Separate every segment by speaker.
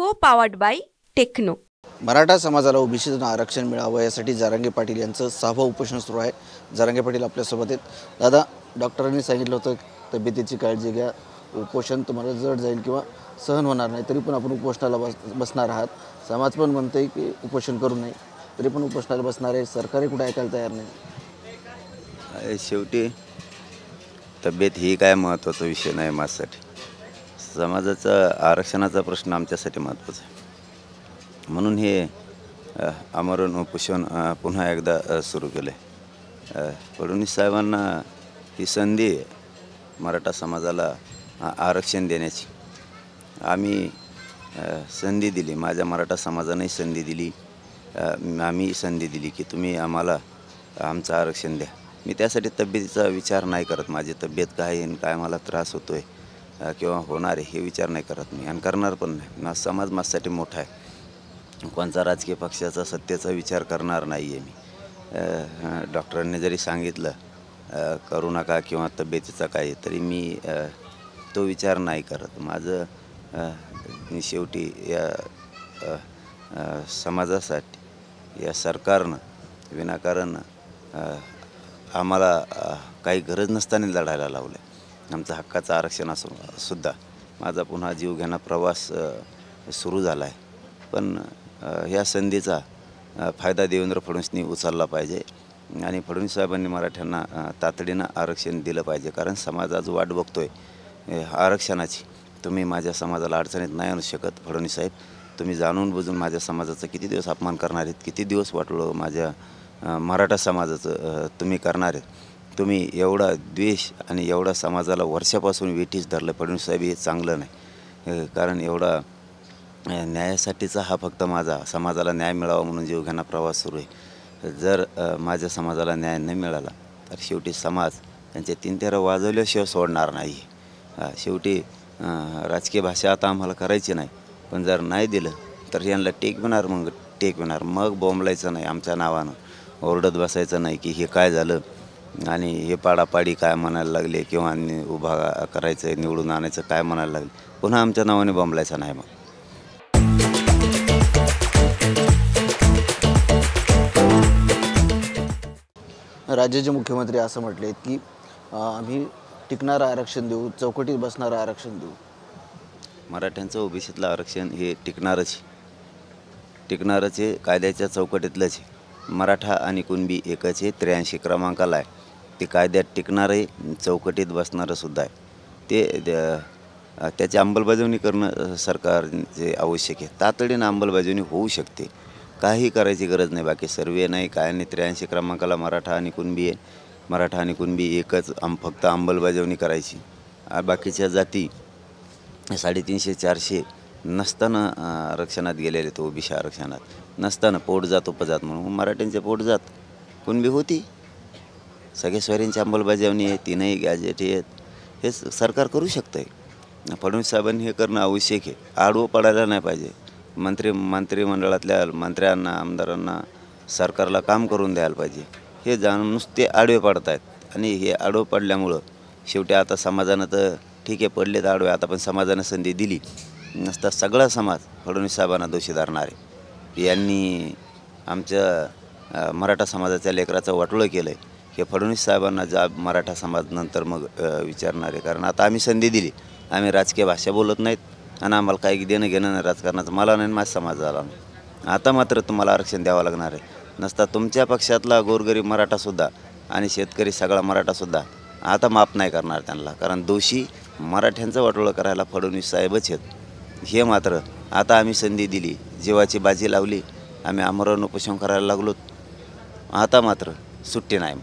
Speaker 1: को powered by techno.
Speaker 2: Maratha समाजाला ओबीसीतून आरक्षण मिळावं यासाठी जरांगे पाटील यांचं 6वं उपोषण सुरू आहे। जरांगे पाटील आपल्यासोबत आहेत। दादा, डॉक्टरांनी सांगितलं होतं तब्येतीची काळजी घ्या, उपोषण तुम्हाला जड जाईल किंवा सहन होणार नाही, तरी पण आपण उपोषणाला बसणार आहात। समाज पण म्हणतंय की उपोषण करू नये, तरी पण उपोषणाला बसणार आहे। सरकारही कुठे ऐकायला तयार नाही।
Speaker 3: शेवटी तब्येत ही काय महत्त्वाचा विषय नाही माझ्यासाठी। समाजाचा आरक्षणाचा प्रश्न आमच्यासाठी महत्त्वाचा आहे, म्हणून हे आमरण उपोषण पुन्हा एकदा सुरू केलं आहे। फडणवीस साहेबांना ही संधी आहे मराठा समाजाला आरक्षण देण्याची। आम्ही संधी दिली, माझ्या मराठा समाजानेही संधी दिली, आम्ही संधी दिली की तुम्ही आम्हाला आमचं आरक्षण द्या। मी त्यासाठी तब्येतीचा विचार नाही करत, माझी तब्येत काय आहे, काय मला त्रास होतो आहे किंवा होणार आहे हे विचार नाही करत मी, आणि करणार पण नाही। माझा समाज माझ्यासाठी मोठा आहे, कोणता राजकीय पक्षाचा सत्तेचा विचार करणार नाही आहे मी। डॉक्टरांनी जरी सांगितलं करू नका किंवा तब्येतीचा काय, तरी मी तो विचार नाही करत। माझं शेवटी या समाजासाठी या सरकारनं विनाकारण आम्हाला काही गरज नसताना लढायला लावलं। आमचं हक्काचं आरक्षण असून सुद्धा माझा पुन्हा जीवघेणा प्रवास सुरू झाला आहे, पण ह्या संधीचा फायदा देवेंद्र फडणवीसांनी उचलला पाहिजे आणि फडणवीस साहेबांनी मराठ्यांना तातडीनं आरक्षण दिलं पाहिजे, कारण समाज आज वाट बघतोय आरक्षणाची। तुम्ही माझ्या समाजाला अडचणीत नाही आणू शकत फडणवीस साहेब, तुम्ही जाणून बुजून माझ्या समाजाचा किती दिवस अपमान करणार आहेत, किती दिवस वाटलं माझ्या मराठा समाजाचं तुम्ही करणार आहेत। तुम्ही एवढा द्वेष आणि एवढा समाजाला वर्षापासून वेठीस धरलं फडणवीस साहेब, हे चांगलं नाही, कारण एवढा न्यायासाठीचा हा फक्त माझा समाजाला न्याय मिळावा म्हणून जीवघेणा प्रवास सुरू आहे। जर माझ्या समाजाला न्याय नाही मिळाला तर शेवटी समाज त्यांचे 3 तेरा वाजवल्याशिवाय सोडणार नाही। शेवटी राजकीय भाषा आता आम्हाला करायची नाही, पण जर नाही दिलं तर यांना टेकविणार, मग टेकविणार, मग बोंबलायचं नाही, आमच्या नावानं ओरडत बसायचं नाही की हे काय झालं आणि हे पाडापाडी काय म्हणायला लागले किंवा उभा करायचं निवडून आणायचं काय म्हणायला लागले, पुन्हा आमच्या नावाने बोंबलायचं नाही। मग
Speaker 2: राज्याचे मुख्यमंत्री असं म्हटले की आम्ही टिकणारं आरक्षण देऊ, चौकटीत बसणारं आरक्षण देऊ।
Speaker 3: मराठ्यांचं ओबीसीतलं आरक्षण हे टिकणारच आहे, कायद्याच्या चौकटीतलंच आहे। मराठा आणि कुणबी एकच आहे, 83 क्रमांकाला आहे, ते कायद्यात टिकणार आहे, चौकटीत बसणारं सुद्धा आहे। ते त्याची अंमलबजावणी करणं सरकारचे आवश्यक आहे, तातडीनं अंमलबजावणी होऊ शकते, काही करायची गरज नाही, बाकी सर्वे नाही काय नाही। 83 क्रमांकाला मराठा आणि कुणबी आहे, मराठा आणि कुणबी एकच, फक्त अंमलबजावणी करायची। बाकीच्या जाती 350-400 नसताना आरक्षणात गेलेले, तो ओबीसी आरक्षणात नसताना पोटजात उपजात म्हणून मराठ्यांचे पोटजात कुणबी होती, सगळे सोयऱ्यांची अंमलबजावणी आहे, 3ही गॅजेट आहेत, हे सरकार करू शकतं आहे। फडणवीस साहेबांनी हे करणं आवश्यक आहे, आडवं पडायला नाही पाहिजे। मंत्रिमंडळातल्या मंत्र्यांना आमदारांना सरकारला काम करून द्यायला पाहिजे, हे जाणून नुसते आडवे पडत आहेत, आणि हे आडवं पडल्यामुळं शेवटी आता समाजानं तर ठीक आहे पडले तर आडवे, आता पण समाजानं संधी दिली नसता सगळा समाज फडणवीस साहेबांना दोषी धरणार आहे। यांनी आमच्या मराठा समाजाच्या लेकराचं वाटोळं केलं आहे, हे फडणवीस साहेबांना जाब मराठा समाज नंतर मग विचारणार आहे, कारण आता आम्ही संधी दिली, आम्ही राजकीय भाषा बोलत नाहीत आणि आम्हाला काही देणं घेणं नाही राजकारणाचं, मला नाही माझ्या समाजाला नाही। आता मात्र तुम्हाला आरक्षण द्यावं लागणार आहे, नसता तुमच्या पक्षातला गोरगरीब मराठासुद्धा आणि शेतकरी सगळा मराठासुद्धा आता माफ नाही करणार त्यांना, कारण दोषी मराठ्यांचं वाटोळं करायला फडणवीस साहेबच आहेत। हे मात्र आता आम्ही संधी दिली, जीवाची बाजी लावली, आम्ही आमरण उपोषण करायला लागलो, आता मात्र सुट्टी नाही।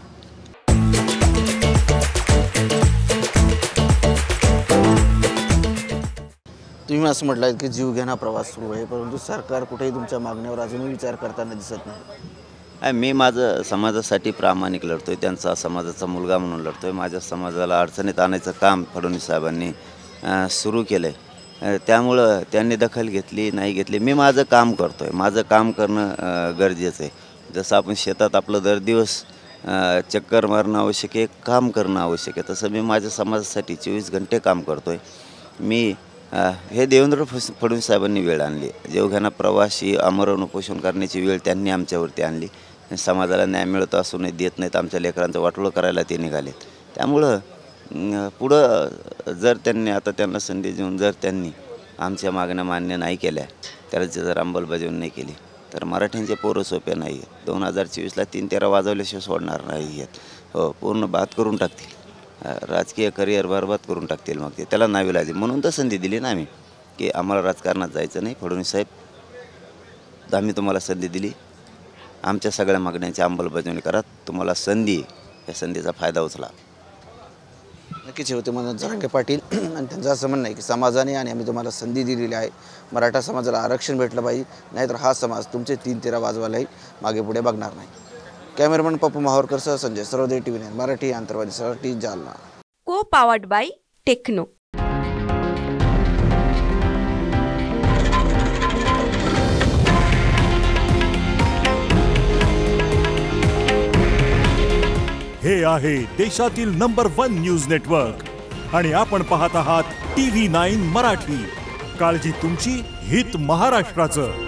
Speaker 2: तुम्ही असं म्हटलं की जीवघेणा प्रवास सुरू आहे, परंतु सरकार कुठेही तुमच्या मागण्यावर अजूनही विचार करताना दिसत नाही।
Speaker 3: मी माझं समाजासाठी प्रामाणिक लढतो आहे, त्यांचा समाजाचा मुलगा म्हणून लढतो आहे। माझ्या समाजाला अडचणीत आणायचं काम फडणवीस साहेबांनी सुरू केलं आहे, त्यामुळं त्यांनी दखल घेतली नाही घेतली, मी माझं काम करतो आहे, माझं काम करणं गरजेचं आहे। जसं आपण शेतात आपलं दर दिवस चक्कर मारणं आवश्यक आहे, काम करणं आवश्यक आहे, तसं मी माझ्या समाजासाठी 24 घंटे काम करतो आहे। मी हे देवेंद्र फडणवीस साहेबांनी वेळ आणली. जेवघाना प्रवासी आमरण उपोषण करण्याची वेळ त्यांनी आमच्यावरती आणली. समाजाला न्याय मिळत असूनही देत नाहीत, आमच्या लेकरांचं वाटोळं करायला ते निघालेत. त्यामुळं पुढं जर त्यांनी आता त्यांना संधी देऊन जर त्यांनी आमच्या मागण्या मान्य नाही केल्या, त्याची जर अंमलबजावणी नाही केली तर मराठ्यांचे पोरं सोपे नाही आहेत. 2024ला 3-13 वाजवल्याशिवाय सोडणार नाही आहेत. हो, पूर्ण बाद करून टाकतील, राजकीय करिअर बरबाद करून टाकतील. मग ते त्याला नावीलाज म्हणून तर संधी दिली ना आम्ही, की आम्हाला राजकारणात जायचं नाही. फडणवीस साहेब, आम्ही तुम्हाला संधी दिली, आमच्या सगळ्या मागण्यांची अंमलबजावणी करा, तुम्हाला संधी, या संधीचा फायदा उचला.
Speaker 2: नक्कीच होते मनोज जरांगे पाटील आणि त्यांचं असं म्हणणं आहे की समाजाने आणि आम्ही तुम्हाला संधी दिलेली आहे, मराठा समाजाला आरक्षण भेटलं पाहिजे, नाहीतर हा समाज तुमचे 3-13 वाजवायलाही मागे पुढे बघणार नाही. कॅमेरामन पप्पू माहूरकर सह संजय सर्वोदय TV9 मराठी आंतरवादीसाठी जालना.
Speaker 1: को पावर्ड बाय टेक्नो.
Speaker 4: हे आहे देशातील नंबर 1 न्यूज नेटवर्क आणि आपण पाहत आहात TV9 मराठी. काळजी तुमची, हित महाराष्ट्राचं.